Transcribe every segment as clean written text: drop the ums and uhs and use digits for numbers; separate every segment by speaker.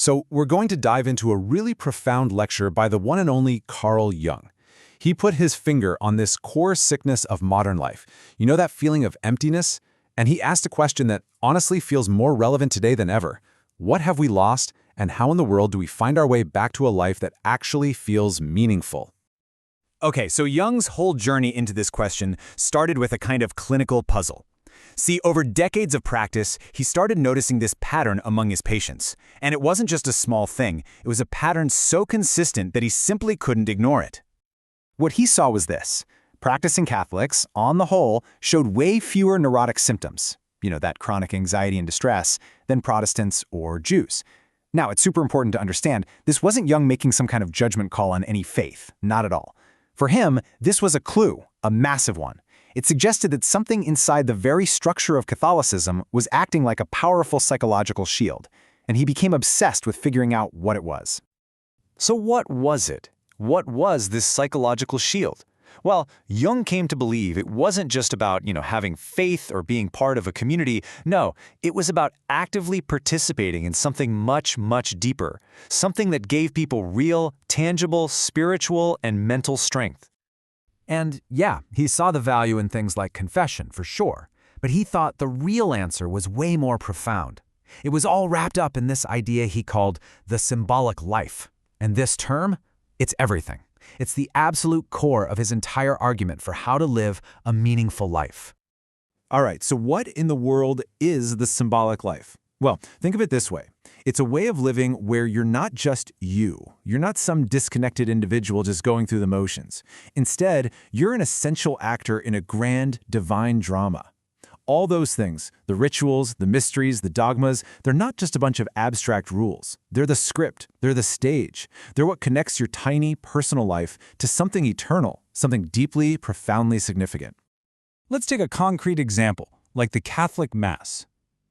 Speaker 1: So we're going to dive into a really profound lecture by the one and only Carl Jung. He put his finger on this core sickness of modern life. You know that feeling of emptiness? And he asked a question that honestly feels more relevant today than ever. What have we lost, and how in the world do we find our way back to a life that actually feels meaningful?
Speaker 2: Okay, so Jung's whole journey into this question started with a kind of clinical puzzle. See, over decades of practice, he started noticing this pattern among his patients. And it wasn't just a small thing, it was a pattern so consistent that he simply couldn't ignore it. What he saw was this. Practicing Catholics, on the whole, showed way fewer neurotic symptoms, that chronic anxiety and distress, than Protestants or Jews. Now, it's super important to understand, this wasn't Jung making some kind of judgment call on any faith, not at all. For him, this was a clue, a massive one. It suggested that something inside the very structure of Catholicism was acting like a powerful psychological shield, and he became obsessed with figuring out what it was. So what was it? What was this psychological shield? Well, Jung came to believe it wasn't just about, having faith or being part of a community. No, it was about actively participating in something much, much deeper, something that gave people real, tangible, spiritual, and mental strength. And yeah, he saw the value in things like confession, for sure, but he thought the real answer was way more profound. It was all wrapped up in this idea he called the symbolic life. And this term, it's everything. It's the absolute core of his entire argument for how to live a meaningful life.
Speaker 1: All right, so what in the world is the symbolic life? Well, think of it this way. It's a way of living where you're not just you. You're not some disconnected individual just going through the motions. Instead, you're an essential actor in a grand, divine drama. All those things, the rituals, the mysteries, the dogmas, they're not just a bunch of abstract rules. They're the script. They're the stage. They're what connects your tiny, personal life to something eternal, something deeply, profoundly significant.
Speaker 3: Let's take a concrete example, like the Catholic Mass.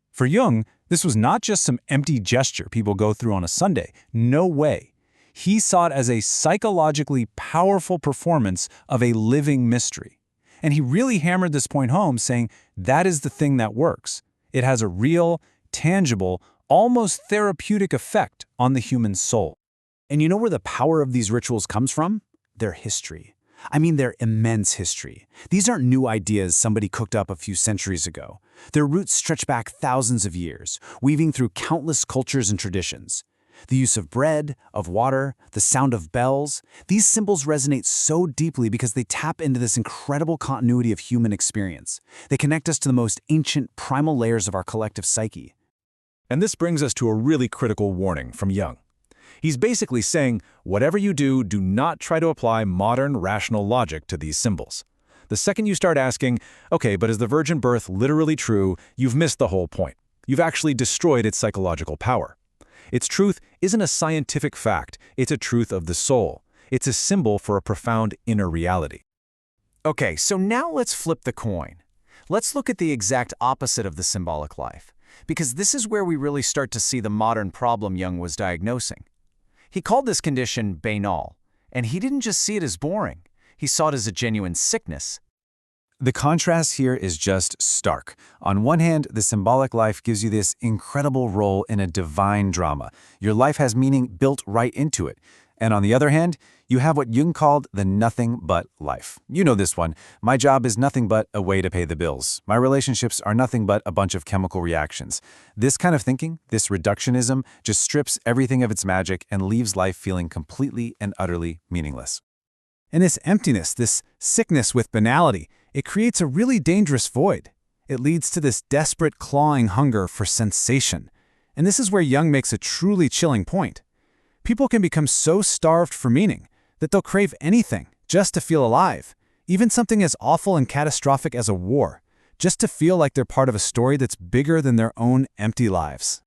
Speaker 3: For Jung, this was not just some empty gesture people go through on a Sunday. No way. He saw it as a psychologically powerful performance of a living mystery. And he really hammered this point home, saying that is the thing that works. It has a real, tangible, almost therapeutic effect on the human soul.
Speaker 4: And you know where the power of these rituals comes from? Their history. I mean, their immense history. These aren't new ideas somebody cooked up a few centuries ago. Their roots stretch back thousands of years, weaving through countless cultures and traditions. The use of bread, of water, the sound of bells, these symbols resonate so deeply because they tap into this incredible continuity of human experience. They connect us to the most ancient, primal layers of our collective psyche.
Speaker 1: And this brings us to a really critical warning from Jung. He's basically saying, whatever you do, do not try to apply modern rational logic to these symbols. The second you start asking, okay, but is the virgin birth literally true, you've missed the whole point. You've actually destroyed its psychological power. Its truth isn't a scientific fact, it's a truth of the soul. It's a symbol for a profound inner reality.
Speaker 2: Okay, so now let's flip the coin. Let's look at the exact opposite of the symbolic life, because this is where we really start to see the modern problem Jung was diagnosing. He called this condition banal, and he didn't just see it as boring. He saw it as a genuine sickness.
Speaker 4: The contrast here is just stark. On one hand, the symbolic life gives you this incredible role in a divine drama. Your life has meaning built right into it. And on the other hand, you have what Jung called the nothing but life. You know this one. My job is nothing but a way to pay the bills. My relationships are nothing but a bunch of chemical reactions. This kind of thinking, this reductionism, just strips everything of its magic and leaves life feeling completely and utterly meaningless.
Speaker 3: And this emptiness, this sickness with banality, it creates a really dangerous void. It leads to this desperate, clawing hunger for sensation. And this is where Jung makes a truly chilling point. People can become so starved for meaning that they'll crave anything just to feel alive, even something as awful and catastrophic as a war, just to feel like they're part of a story that's bigger than their own empty lives.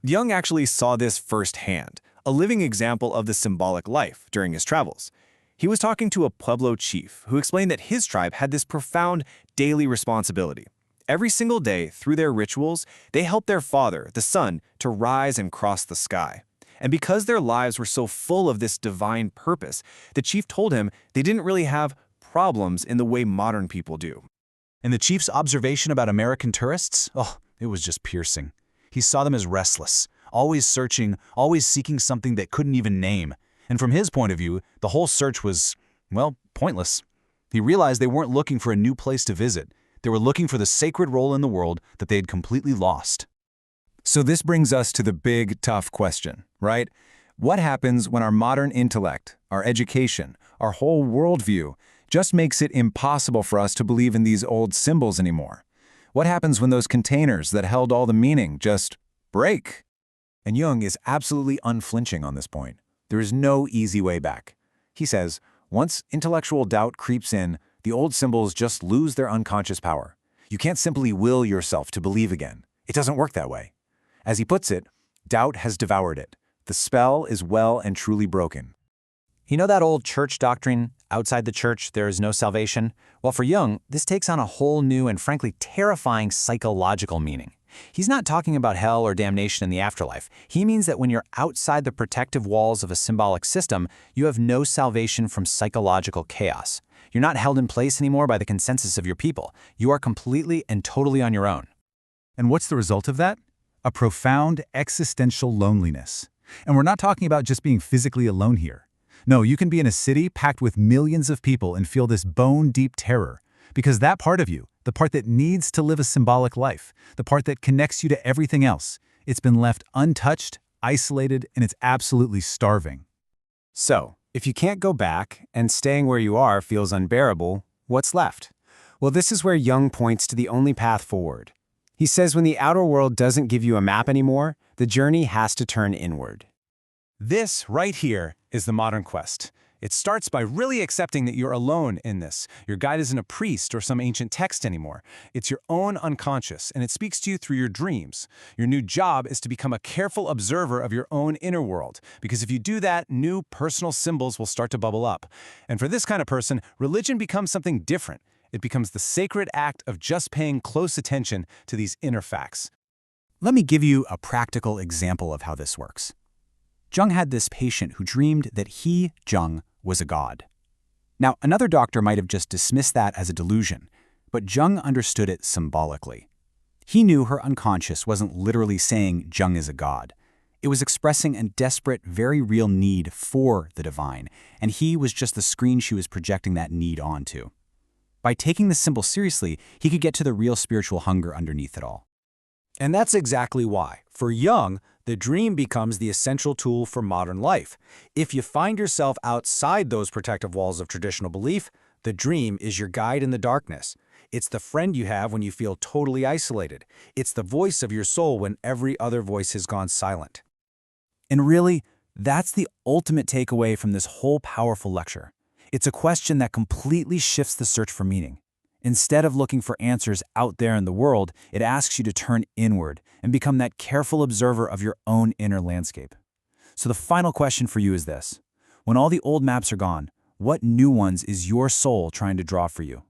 Speaker 2: Jung actually saw this firsthand, a living example of the symbolic life during his travels. He was talking to a Pueblo chief who explained that his tribe had this profound daily responsibility. Every single day, through their rituals, they helped their father, the sun, to rise and cross the sky. And because their lives were so full of this divine purpose, the chief told him they didn't really have problems in the way modern people do.
Speaker 4: And the chief's observation about American tourists? Oh, it was just piercing. He saw them as restless,
Speaker 2: always searching, always seeking something that couldn't even name. And from his point of view, the whole search was, well, pointless. He realized they weren't looking for a new place to visit. They were looking for the sacred role in the world that they had completely lost.
Speaker 1: So this brings us to the big, tough question, right? What happens when our modern intellect, our education, our whole worldview just makes it impossible for us to believe in these old symbols anymore? What happens when those containers that held all the meaning just break? And Jung is absolutely unflinching on this point. There is no easy way back. He says, once intellectual doubt creeps in, the old symbols just lose their unconscious power. You can't simply will yourself to believe again. It doesn't work that way. As he puts it, doubt has devoured it. The spell is well and truly broken.
Speaker 2: You know that old church doctrine, outside the church there is no salvation? Well, for Jung, this takes on a whole new and frankly terrifying psychological meaning. He's not talking about hell or damnation in the afterlife. He means that when you're outside the protective walls of a symbolic system, you have no salvation from psychological chaos. You're not held in place anymore by the consensus of your people. You are completely and totally on your own.
Speaker 3: And what's the result of that? A profound existential loneliness. And we're not talking about just being physically alone here. No, you can be in a city packed with millions of people and feel this bone-deep terror, because that part of you, the part that needs to live a symbolic life, the part that connects you to everything else, it's been left untouched, isolated, and it's absolutely starving.
Speaker 4: So, if you can't go back and staying where you are feels unbearable, what's left? Well, this is where Jung points to the only path forward. He says when the outer world doesn't give you a map anymore, the journey has to turn inward.
Speaker 2: This right here is the modern quest. It starts by really accepting that you're alone in this. Your guide isn't a priest or some ancient text anymore. It's your own unconscious, and it speaks to you through your dreams. Your new job is to become a careful observer of your own inner world, because if you do that, new personal symbols will start to bubble up. And for this kind of person, religion becomes something different. It becomes the sacred act of just paying close attention to these inner facts.
Speaker 3: Let me give you a practical example of how this works. Jung had this patient who dreamed that he, Jung, was a god. Now, another doctor might have just dismissed that as a delusion, but Jung understood it symbolically. He knew her unconscious wasn't literally saying Jung is a god. It was expressing a desperate, very real need for the divine, and he was just the screen she was projecting that need onto. By taking the symbol seriously, he could get to the real spiritual hunger underneath it all.
Speaker 2: And that's exactly why, for Jung, the dream becomes the essential tool for modern life. If you find yourself outside those protective walls of traditional belief, the dream is your guide in the darkness. It's the friend you have when you feel totally isolated. It's the voice of your soul when every other voice has gone silent.
Speaker 3: And really, that's the ultimate takeaway from this whole powerful lecture. It's a question that completely shifts the search for meaning. Instead of looking for answers out there in the world, it asks you to turn inward and become that careful observer of your own inner landscape. So the final question for you is this. When all the old maps are gone, what new ones is your soul trying to draw for you?